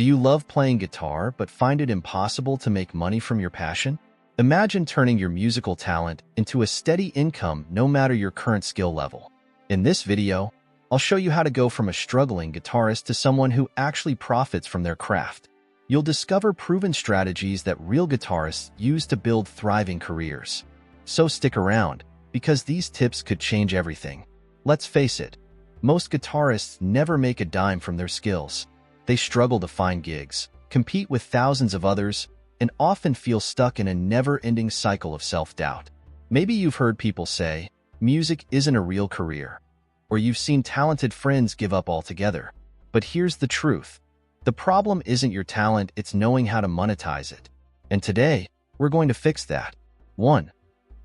Do you love playing guitar but find it impossible to make money from your passion? Imagine turning your musical talent into a steady income no matter your current skill level. In this video, I'll show you how to go from a struggling guitarist to someone who actually profits from their craft. You'll discover proven strategies that real guitarists use to build thriving careers. So stick around, because these tips could change everything. Let's face it, most guitarists never make a dime from their skills. They struggle to find gigs, compete with thousands of others, and often feel stuck in a never-ending cycle of self-doubt. Maybe you've heard people say, music isn't a real career, or you've seen talented friends give up altogether. But here's the truth. The problem isn't your talent, it's knowing how to monetize it. And today, we're going to fix that. 1.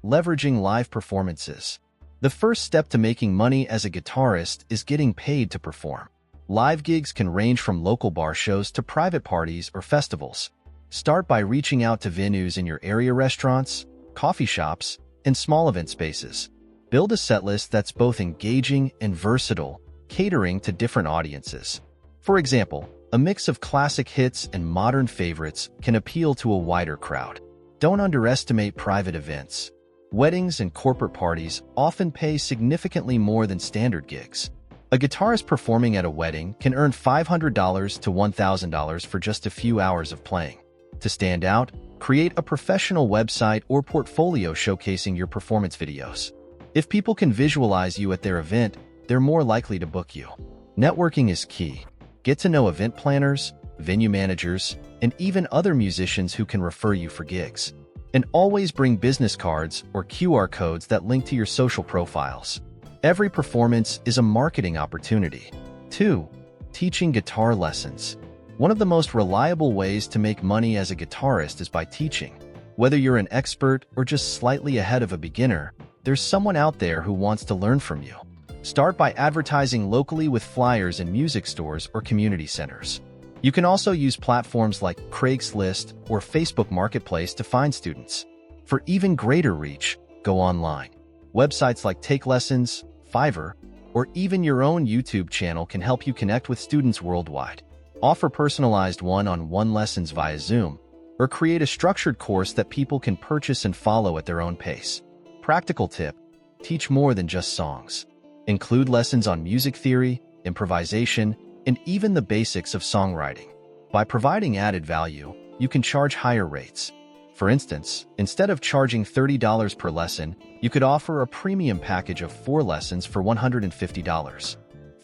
Leveraging live performances. The first step to making money as a guitarist is getting paid to perform. Live gigs can range from local bar shows to private parties or festivals. Start by reaching out to venues in your area, restaurants, coffee shops, and small event spaces. Build a setlist that's both engaging and versatile, catering to different audiences. For example, a mix of classic hits and modern favorites can appeal to a wider crowd. Don't underestimate private events. Weddings and corporate parties often pay significantly more than standard gigs. A guitarist performing at a wedding can earn $500 to $1,000 for just a few hours of playing. To stand out, create a professional website or portfolio showcasing your performance videos. If people can visualize you at their event, they're more likely to book you. Networking is key. Get to know event planners, venue managers, and even other musicians who can refer you for gigs. And always bring business cards or QR codes that link to your social profiles. Every performance is a marketing opportunity. 2. Teaching guitar lessons. One of the most reliable ways to make money as a guitarist is by teaching. Whether you're an expert or just slightly ahead of a beginner, there's someone out there who wants to learn from you. Start by advertising locally with flyers in music stores or community centers. You can also use platforms like Craigslist or Facebook Marketplace to find students. For even greater reach, go online. Websites like Take Lessons, Fiverr, or even your own YouTube channel can help you connect with students worldwide. Offer personalized one-on-one lessons via Zoom, or create a structured course that people can purchase and follow at their own pace. Practical tip: teach more than just songs. Include lessons on music theory, improvisation, and even the basics of songwriting. By providing added value, you can charge higher rates. For instance, instead of charging $30 per lesson, you could offer a premium package of 4 lessons for $150.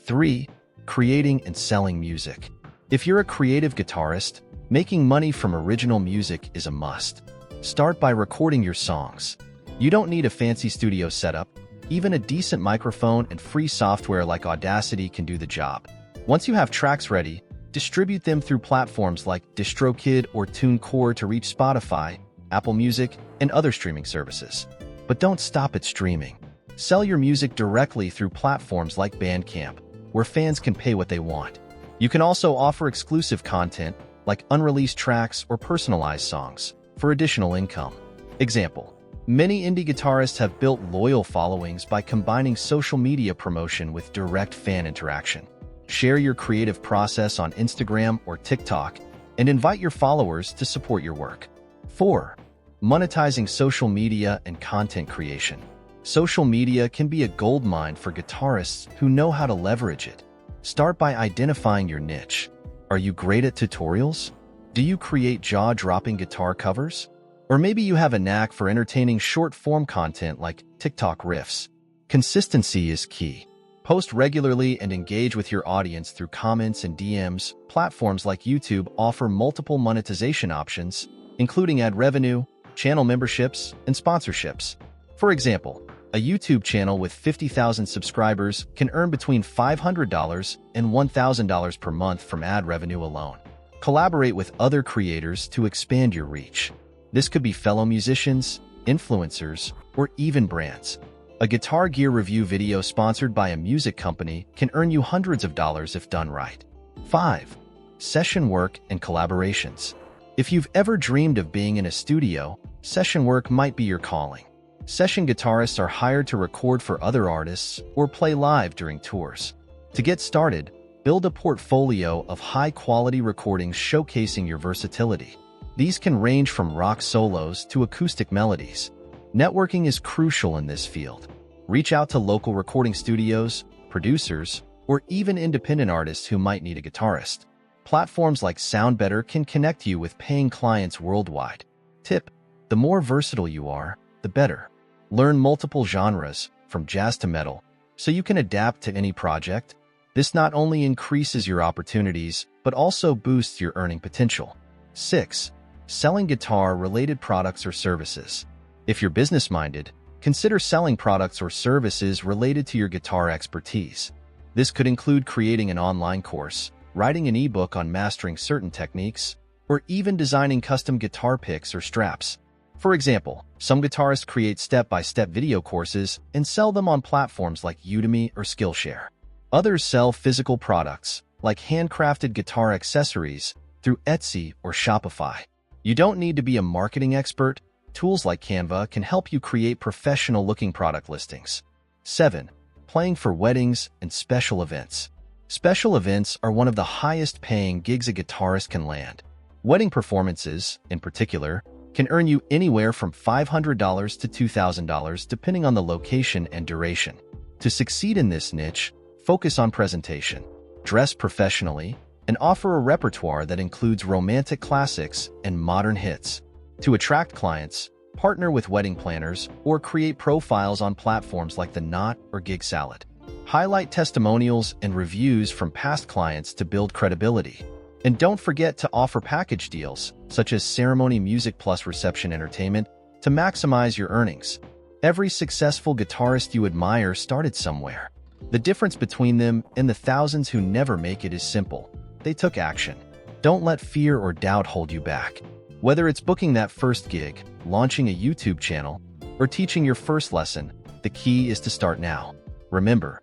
3. Creating and selling music. If you're a creative guitarist, making money from original music is a must. Start by recording your songs. You don't need a fancy studio setup. Even a decent microphone and free software like Audacity can do the job. Once you have tracks ready, distribute them through platforms like DistroKid or TuneCore to reach Spotify, Apple Music, and other streaming services. But don't stop at streaming. Sell your music directly through platforms like Bandcamp, where fans can pay what they want. You can also offer exclusive content like unreleased tracks or personalized songs for additional income. Example: many indie guitarists have built loyal followings by combining social media promotion with direct fan interaction. Share your creative process on Instagram or TikTok and invite your followers to support your work. 4. Monetizing social media and content creation. Social media can be a goldmine for guitarists who know how to leverage it. Start by identifying your niche. Are you great at tutorials? Do you create jaw-dropping guitar covers? Or maybe you have a knack for entertaining short-form content like TikTok riffs. Consistency is key. Post regularly and engage with your audience through comments and DMs. Platforms like YouTube offer multiple monetization options, including ad revenue, channel memberships, and sponsorships. For example, a YouTube channel with 50,000 subscribers can earn between $500 and $1,000 per month from ad revenue alone. Collaborate with other creators to expand your reach. This could be fellow musicians, influencers, or even brands. A Guitar Gear review video sponsored by a music company can earn you hundreds of dollars if done right. 5. Session work and collaborations. If you've ever dreamed of being in a studio, session work might be your calling. Session guitarists are hired to record for other artists or play live during tours. To get started, Build a portfolio of high-quality recordings showcasing your versatility. These can range from rock solos to acoustic melodies. Networking is crucial in this field. Reach out to local recording studios, producers, or even independent artists who might need a guitarist. Platforms like SoundBetter can connect you with paying clients worldwide. Tip: the more versatile you are, the better. Learn multiple genres, from jazz to metal, so you can adapt to any project. This not only increases your opportunities, but also boosts your earning potential. 6. Selling guitar-related products or services. If you're business-minded, consider selling products or services related to your guitar expertise. This could include creating an online course, writing an ebook on mastering certain techniques, or even designing custom guitar picks or straps. For example, some guitarists create step-by-step video courses and sell them on platforms like Udemy or Skillshare. Others sell physical products, like handcrafted guitar accessories, through Etsy or Shopify. You don't need to be a marketing expert. Tools like Canva can help you create professional-looking product listings. 7. Playing for weddings and special events. Special events are one of the highest-paying gigs a guitarist can land. Wedding performances, in particular, can earn you anywhere from $500 to $2,000 depending on the location and duration. To succeed in this niche, focus on presentation, dress professionally, and offer a repertoire that includes romantic classics and modern hits. To attract clients, partner with wedding planners or create profiles on platforms like The Knot or Gig Salad. Highlight testimonials and reviews from past clients to build credibility. And don't forget to offer package deals, such as ceremony music plus reception entertainment, to maximize your earnings. Every successful guitarist you admire started somewhere. The difference between them and the thousands who never make it is simple. They took action. Don't let fear or doubt hold you back. Whether it's booking that first gig, launching a YouTube channel, or teaching your first lesson, the key is to start now. Remember,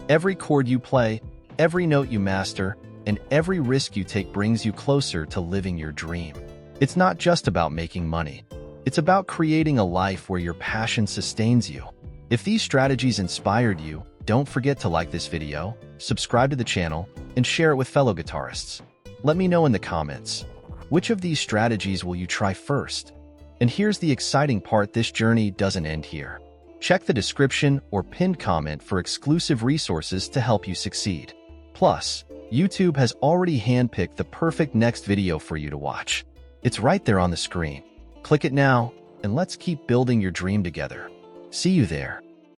every chord you play, every note you master, and every risk you take brings you closer to living your dream. It's not just about making money. It's about creating a life where your passion sustains you. If these strategies inspired you, don't forget to like this video, subscribe to the channel, and share it with fellow guitarists. Let me know in the comments, which of these strategies will you try first? And here's the exciting part: this journey doesn't end here. Check the description or pinned comment for exclusive resources to help you succeed. Plus, YouTube has already handpicked the perfect next video for you to watch. It's right there on the screen. Click it now, and let's keep building your dream together. See you there.